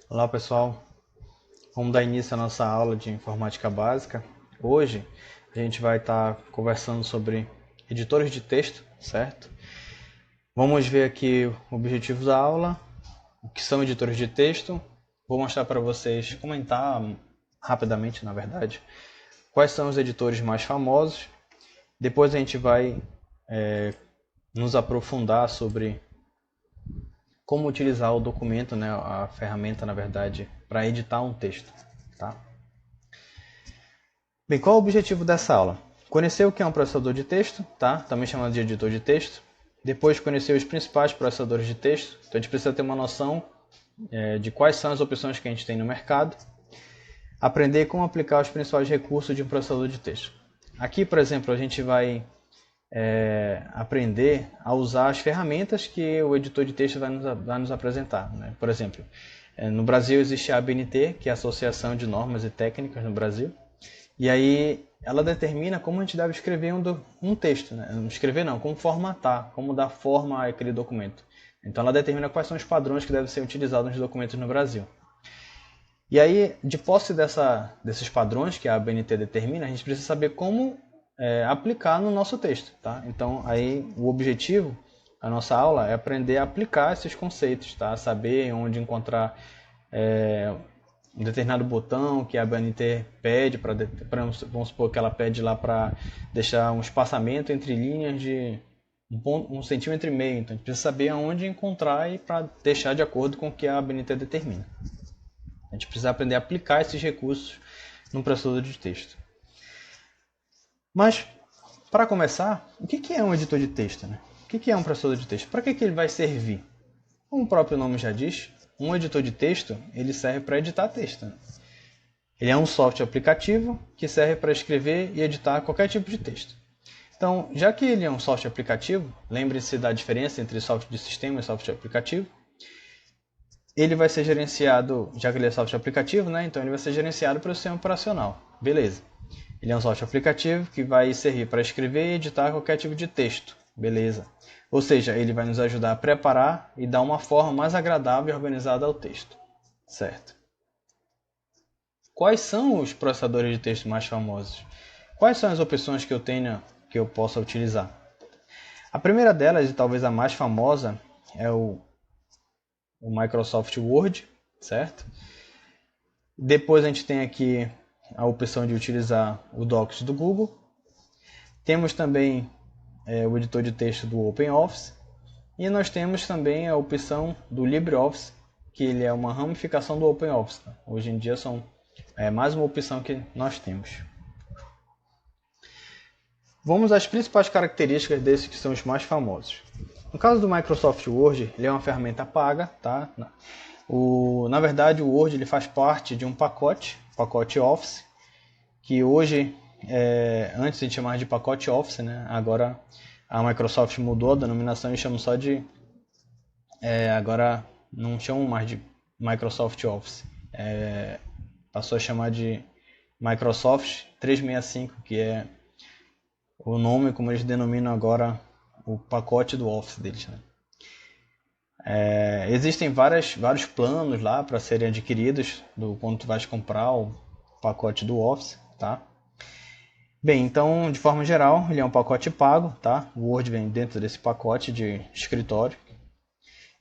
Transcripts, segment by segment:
Olá pessoal, vamos dar início à nossa aula de informática básica. Hoje a gente vai estar conversando sobre editores de texto, certo? Vamos ver aqui o objetivo da aula, o que são editores de texto. Vou mostrar para vocês, comentar rapidamente, na verdade, quais são os editores mais famosos. Depois a gente vai nos aprofundar sobre como utilizar o documento, né, a ferramenta, na verdade, para editar um texto, tá? Bem, qual é o objetivo dessa aula? Conhecer o que é um processador de texto, tá? Também chamado de editor de texto. Depois conhecer os principais processadores de texto. Então a gente precisa ter uma noção de quais são as opções que a gente tem no mercado. Aprender como aplicar os principais recursos de um processador de texto. Aqui, por exemplo, a gente vai aprender a usar as ferramentas que o editor de texto vai nos apresentar, né? Por exemplo, no Brasil existe a ABNT, que é a Associação de Normas e Técnicas no Brasil. E aí ela determina como a gente deve escrever um texto, né? Não escrever não, como formatar, como dar forma àquele documento. Então ela determina quais são os padrões que devem ser utilizados nos documentos no Brasil. E aí, de posse desses padrões que a ABNT determina, a gente precisa saber como aplicar no nosso texto, tá? Então aí o objetivo da nossa aula é aprender a aplicar esses conceitos, tá? Saber onde encontrar um determinado botão que a ABNT pede, vamos supor que ela pede lá para deixar um espaçamento entre linhas de 1,5 centímetro. Então a gente precisa saber aonde encontrar e para deixar de acordo com o que a ABNT determina. A gente precisa aprender a aplicar esses recursos num processador de texto. Mas, para começar, o que é um editor de texto, né? O que é um processador de texto? Para que ele vai servir? Como o próprio nome já diz, um editor de texto ele serve para editar texto. Ele é um software aplicativo que serve para escrever e editar qualquer tipo de texto. Então, já que ele é um software aplicativo, lembre-se da diferença entre software de sistema e software aplicativo. Ele vai ser gerenciado, já que ele é software aplicativo, né? Então ele vai ser gerenciado pelo sistema operacional. Beleza. Ele é um software aplicativo que vai servir para escrever e editar qualquer tipo de texto. Beleza. Ou seja, ele vai nos ajudar a preparar e dar uma forma mais agradável e organizada ao texto. Certo. Quais são os processadores de texto mais famosos? Quais são as opções que eu tenho que eu possa utilizar? A primeira delas, e talvez a mais famosa, é o Microsoft Word, certo? Depois a gente tem aqui a opção de utilizar o Docs do Google. Temos também o editor de texto do OpenOffice. E nós temos também a opção do LibreOffice, que ele é uma ramificação do OpenOffice. Tá? Hoje em dia são mais uma opção que nós temos. Vamos às principais características desses que são os mais famosos. No caso do Microsoft Word, ele é uma ferramenta paga, tá? Na verdade, o Word ele faz parte de um pacote Office, que hoje, antes a gente chamava de pacote Office, né? Agora a Microsoft mudou a denominação e chama só de... agora não chamam mais de Microsoft Office, passou a chamar de Microsoft 365, que é o nome como eles denominam agora o pacote do Office deles, né? Existem vários planos lá para serem adquiridos quando tu vais comprar o pacote do Office, tá? Bem, então, de forma geral, ele é um pacote pago, tá? O Word vem dentro desse pacote de escritório.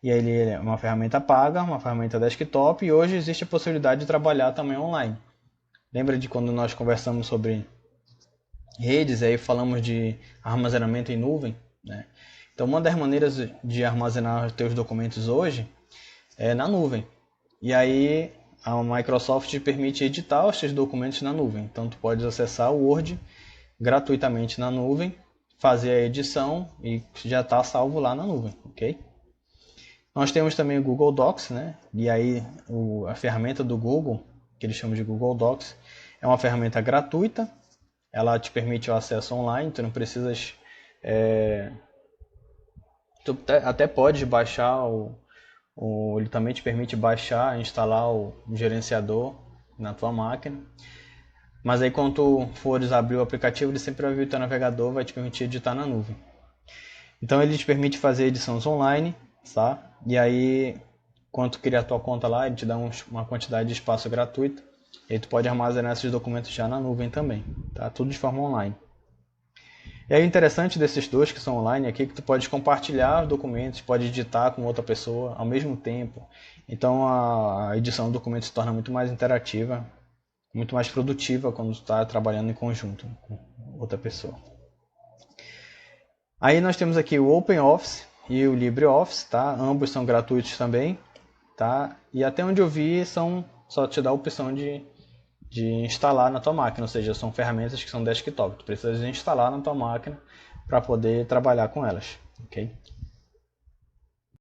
E aí ele é uma ferramenta paga, uma ferramenta desktop, e hoje existe a possibilidade de trabalhar também online. Lembra de quando nós conversamos sobre redes, aí falamos de armazenamento em nuvem, né? Então, uma das maneiras de armazenar os teus documentos hoje é na nuvem. E aí, a Microsoft te permite editar os teus documentos na nuvem. Então, tu pode acessar o Word gratuitamente na nuvem, fazer a edição e já está salvo lá na nuvem, ok? Nós temos também o Google Docs, né? E aí, a ferramenta do Google, que eles chamam de Google Docs, é uma ferramenta gratuita. Ela te permite o acesso online, tu não precisas... Tu até pode baixar ele também te permite baixar, instalar o gerenciador na tua máquina. Mas aí quando tu fores abrir o aplicativo, ele sempre vai abrir o teu navegador, vai te permitir editar na nuvem. Então ele te permite fazer edições online, tá? E aí quando tu cria a tua conta lá, ele te dá uma quantidade de espaço gratuito. E aí tu pode armazenar esses documentos já na nuvem também, tá? Tudo de forma online. E aí o interessante desses dois que são online aqui é que tu pode compartilhar os documentos, pode editar com outra pessoa ao mesmo tempo. Então a edição do documento se torna muito mais interativa, muito mais produtiva quando tu está trabalhando em conjunto com outra pessoa. Aí nós temos aqui o OpenOffice e o LibreOffice, tá? Ambos são gratuitos também, tá? E até onde eu vi só te dá a opção de instalar na tua máquina, ou seja, são ferramentas que são desktop. Tu precisa instalar na tua máquina para poder trabalhar com elas, ok?